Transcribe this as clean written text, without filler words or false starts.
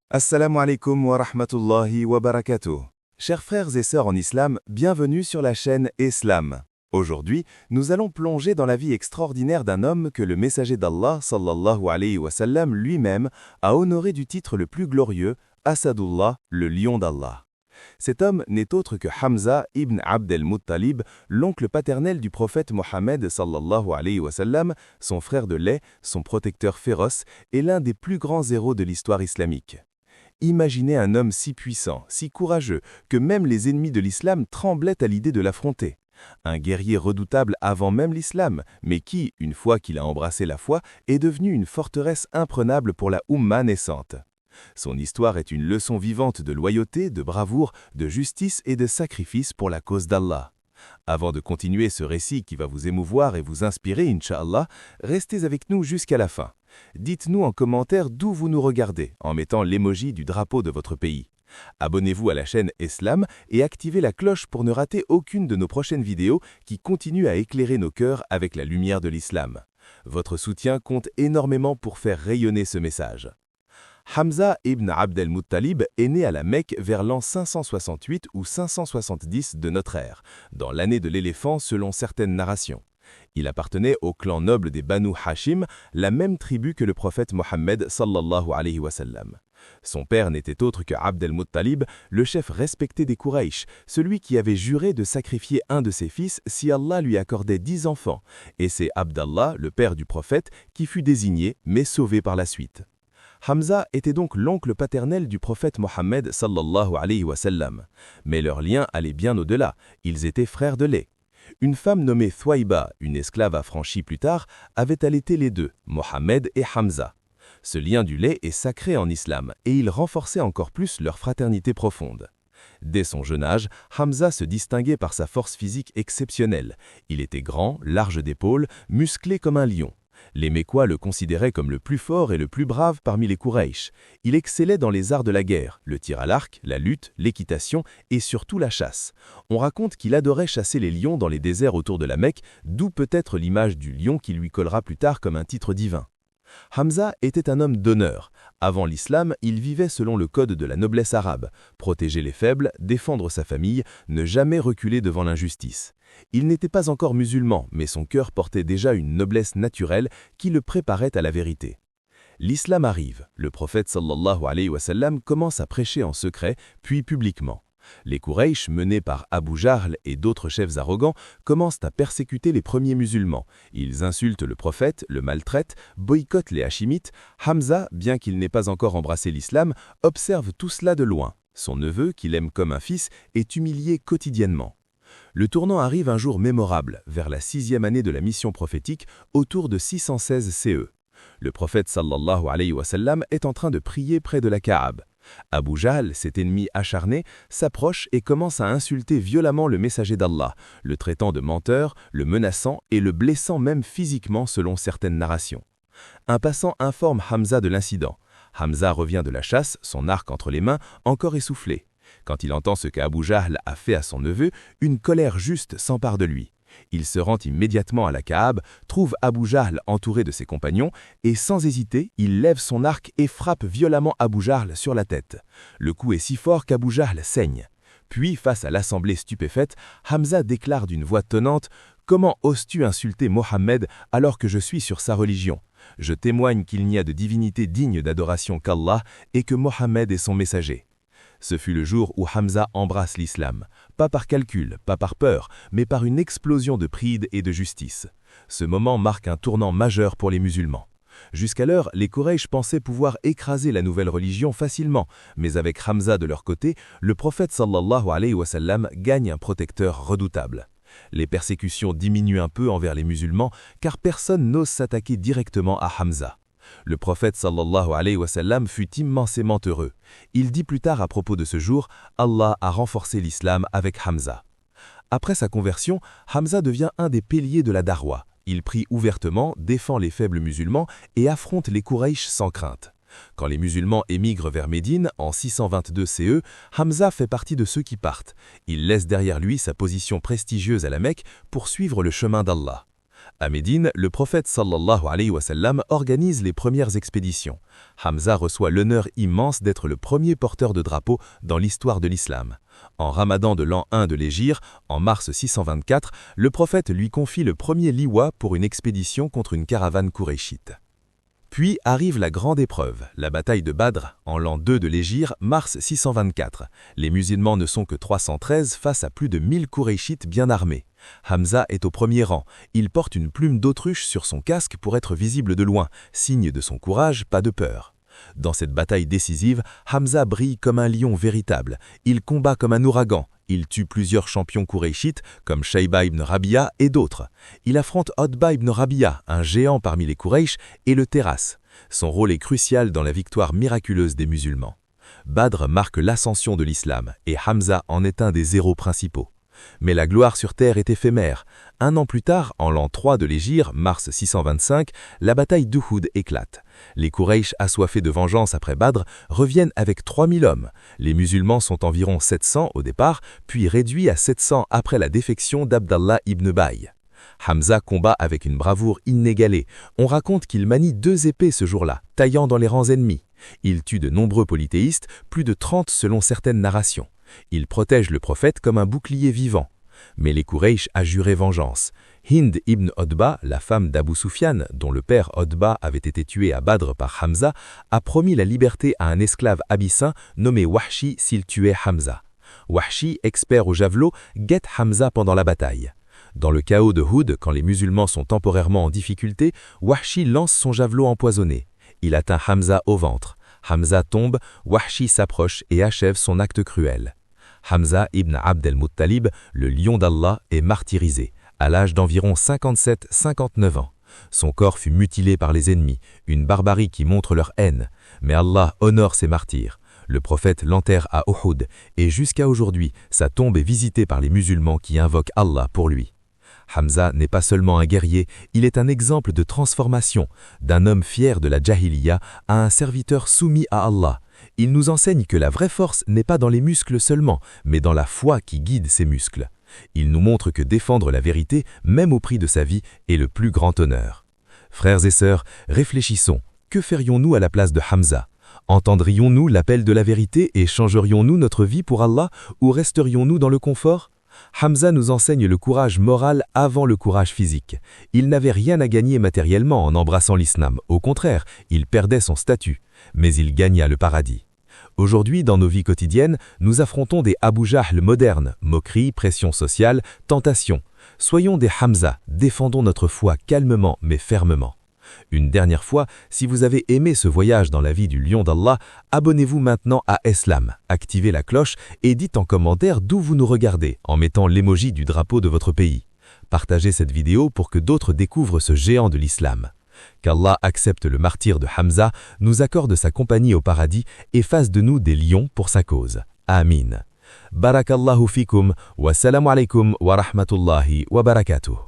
Assalamu alaikum wa rahmatullahi wa barakatuh. Chers frères et sœurs en islam, bienvenue sur la chaîne Islam. Aujourd'hui, nous allons plonger dans la vie extraordinaire d'un homme que le messager d'Allah sallallahu alayhi wa sallam lui-même a honoré du titre le plus glorieux, Asadullah, le lion d'Allah. Cet homme n'est autre que Hamza ibn Abd al-Muttalib, l'oncle paternel du prophète Mohammed sallallahu alayhi wa sallam, son frère de lait, son protecteur féroce et l'un des plus grands héros de l'histoire islamique. Imaginez un homme si puissant, si courageux, que même les ennemis de l'islam tremblaient à l'idée de l'affronter. Un guerrier redoutable avant même l'islam, mais qui, une fois qu'il a embrassé la foi, est devenu une forteresse imprenable pour la Oumma naissante. Son histoire est une leçon vivante de loyauté, de bravoure, de justice et de sacrifice pour la cause d'Allah. Avant de continuer ce récit qui va vous émouvoir et vous inspirer, Inch'Allah, restez avec nous jusqu'à la fin. Dites-nous en commentaire d'où vous nous regardez en mettant l'émoji du drapeau de votre pays. Abonnez-vous à la chaîne Islam et activez la cloche pour ne rater aucune de nos prochaines vidéos qui continuent à éclairer nos cœurs avec la lumière de l'islam. Votre soutien compte énormément pour faire rayonner ce message. Hamza ibn Abd al-Muttalib est né à la Mecque vers l'an 568 ou 570 de notre ère, dans l'année de l'éléphant selon certaines narrations. Il appartenait au clan noble des Banu Hashim, la même tribu que le prophète Mohammed sallallahu alayhi wa sallam. Son père n'était autre que Abd al-Muttalib, le chef respecté des Quraysh, celui qui avait juré de sacrifier un de ses fils si Allah lui accordait 10 enfants, et c'est Abdallah, le père du prophète, qui fut désigné mais sauvé par la suite. Hamza était donc l'oncle paternel du prophète Mohammed sallallahu alayhi wa sallam. Mais leur lien allait bien au-delà, ils étaient frères de lait. Une femme nommée Thouaïba, une esclave affranchie plus tard, avait allaité les deux, Mohammed et Hamza. Ce lien du lait est sacré en islam et il renforçait encore plus leur fraternité profonde. Dès son jeune âge, Hamza se distinguait par sa force physique exceptionnelle. Il était grand, large d'épaules, musclé comme un lion. Les Mécois le considéraient comme le plus fort et le plus brave parmi les Quraysh. Il excellait dans les arts de la guerre, le tir à l'arc, la lutte, l'équitation et surtout la chasse. On raconte qu'il adorait chasser les lions dans les déserts autour de la Mecque, d'où peut-être l'image du lion qui lui collera plus tard comme un titre divin. Hamza était un homme d'honneur. Avant l'islam, il vivait selon le code de la noblesse arabe, protéger les faibles, défendre sa famille, ne jamais reculer devant l'injustice. Il n'était pas encore musulman, mais son cœur portait déjà une noblesse naturelle qui le préparait à la vérité. L'islam arrive, le prophète sallallahu alayhi wa sallam commence à prêcher en secret, puis publiquement. Les Quraysh, menés par Abu Jahl et d'autres chefs arrogants, commencent à persécuter les premiers musulmans. Ils insultent le prophète, le maltraitent, boycottent les Hachimites. Hamza, bien qu'il n'ait pas encore embrassé l'islam, observe tout cela de loin. Son neveu, qu'il aime comme un fils, est humilié quotidiennement. Le tournant arrive un jour mémorable, vers la 6e année de la mission prophétique, autour de 616 CE. Le prophète sallallahu alayhi wa sallam est en train de prier près de la Kaab. Abu Jahl, cet ennemi acharné, s'approche et commence à insulter violemment le messager d'Allah, le traitant de menteur, le menaçant et le blessant même physiquement selon certaines narrations. Un passant informe Hamza de l'incident. Hamza revient de la chasse, son arc entre les mains, encore essoufflé. Quand il entend ce qu'Abu Jahl a fait à son neveu, une colère juste s'empare de lui. Il se rend immédiatement à la Kaab, trouve Abu Jahl entouré de ses compagnons et sans hésiter, il lève son arc et frappe violemment Abu Jahl sur la tête. Le coup est si fort qu'Abu Jahl saigne. Puis, face à l'assemblée stupéfaite, Hamza déclare d'une voix tonnante « Comment oses-tu insulter Mohammed alors que je suis sur sa religion ? Je témoigne qu'il n'y a de divinité digne d'adoration qu'Allah et que Mohammed est son messager. » Ce fut le jour où Hamza embrasse l'islam, pas par calcul, pas par peur, mais par une explosion de pride et de justice. Ce moment marque un tournant majeur pour les musulmans. Jusqu'alors, les Quraysh pensaient pouvoir écraser la nouvelle religion facilement, mais avec Hamza de leur côté, le prophète sallallahu alayhi wa sallam gagne un protecteur redoutable. Les persécutions diminuent un peu envers les musulmans, car personne n'ose s'attaquer directement à Hamza. Le prophète sallallahu alayhi wa sallam fut immensément heureux. Il dit plus tard à propos de ce jour, Allah a renforcé l'islam avec Hamza. Après sa conversion, Hamza devient un des piliers de la Darwa. Il prie ouvertement, défend les faibles musulmans et affronte les Quraysh sans crainte. Quand les musulmans émigrent vers Médine en 622 CE, Hamza fait partie de ceux qui partent. Il laisse derrière lui sa position prestigieuse à la Mecque pour suivre le chemin d'Allah. À Médine, le prophète sallallahu alayhi wa sallam organise les premières expéditions. Hamza reçoit l'honneur immense d'être le premier porteur de drapeau dans l'histoire de l'islam. En Ramadan de l'an 1 de l'Hégire, en mars 624, le prophète lui confie le premier liwa pour une expédition contre une caravane quraishite. Puis arrive la grande épreuve, la bataille de Badr, en l'an 2 de l'Hégire, mars 624. Les musulmans ne sont que 313 face à plus de 1000 Qurayshites bien armés. Hamza est au premier rang. Il porte une plume d'autruche sur son casque pour être visible de loin, signe de son courage, pas de peur. Dans cette bataille décisive, Hamza brille comme un lion véritable. Il combat comme un ouragan. Il tue plusieurs champions qurayshites comme Shayba ibn Rabia et d'autres. Il affronte Utba ibn Rabia, un géant parmi les Quraysh, et le terrasse. Son rôle est crucial dans la victoire miraculeuse des musulmans. Badr marque l'ascension de l'islam et Hamza en est un des héros principaux. Mais la gloire sur terre est éphémère. Un an plus tard, en l'an 3 de l'Hégire, mars 625, la bataille d'Uhud éclate. Les Quraysh, assoiffés de vengeance après Badr, reviennent avec 3000 hommes. Les musulmans sont environ 700 au départ, puis réduits à 700 après la défection d'Abdallah ibn Bay. Hamza combat avec une bravoure inégalée. On raconte qu'il manie 2 épées ce jour-là, taillant dans les rangs ennemis. Il tue de nombreux polythéistes, plus de 30 selon certaines narrations. Il protège le prophète comme un bouclier vivant. Mais les Quraysh a juré vengeance. Hind ibn Utba, la femme d'Abu Sufyan, dont le père Utba avait été tué à Badr par Hamza, a promis la liberté à un esclave abyssin nommé Wahshi s'il tuait Hamza. Wahshi, expert au javelot, guette Hamza pendant la bataille. Dans le chaos de Houd, quand les musulmans sont temporairement en difficulté, Wahshi lance son javelot empoisonné. Il atteint Hamza au ventre. Hamza tombe, Wahshi s'approche et achève son acte cruel. Hamza ibn Abd al-Muttalib, le lion d'Allah, est martyrisé, à l'âge d'environ 57-59 ans. Son corps fut mutilé par les ennemis, une barbarie qui montre leur haine. Mais Allah honore ses martyrs. Le prophète l'enterre à Uhud, et jusqu'à aujourd'hui, sa tombe est visitée par les musulmans qui invoquent Allah pour lui. Hamza n'est pas seulement un guerrier, il est un exemple de transformation, d'un homme fier de la Jahiliya à un serviteur soumis à Allah. Il nous enseigne que la vraie force n'est pas dans les muscles seulement, mais dans la foi qui guide ces muscles. Il nous montre que défendre la vérité, même au prix de sa vie, est le plus grand honneur. Frères et sœurs, réfléchissons. Que ferions-nous à la place de Hamza? Entendrions-nous l'appel de la vérité et changerions-nous notre vie pour Allah ou resterions-nous dans le confort? Hamza nous enseigne le courage moral avant le courage physique. Il n'avait rien à gagner matériellement en embrassant l'islam. Au contraire, il perdait son statut. Mais il gagna le paradis. Aujourd'hui, dans nos vies quotidiennes, nous affrontons des Abu Jahl modernes, moqueries, pression sociale, tentations. Soyons des Hamza, défendons notre foi calmement mais fermement. Une dernière fois, si vous avez aimé ce voyage dans la vie du lion d'Allah, abonnez-vous maintenant à Islam, activez la cloche et dites en commentaire d'où vous nous regardez en mettant l'émoji du drapeau de votre pays. Partagez cette vidéo pour que d'autres découvrent ce géant de l'islam. Qu'Allah accepte le martyre de Hamza, nous accorde sa compagnie au paradis et fasse de nous des lions pour sa cause. Amin. Barakallahu fikum wa salamu alaykum wa rahmatullahi wa barakatuh.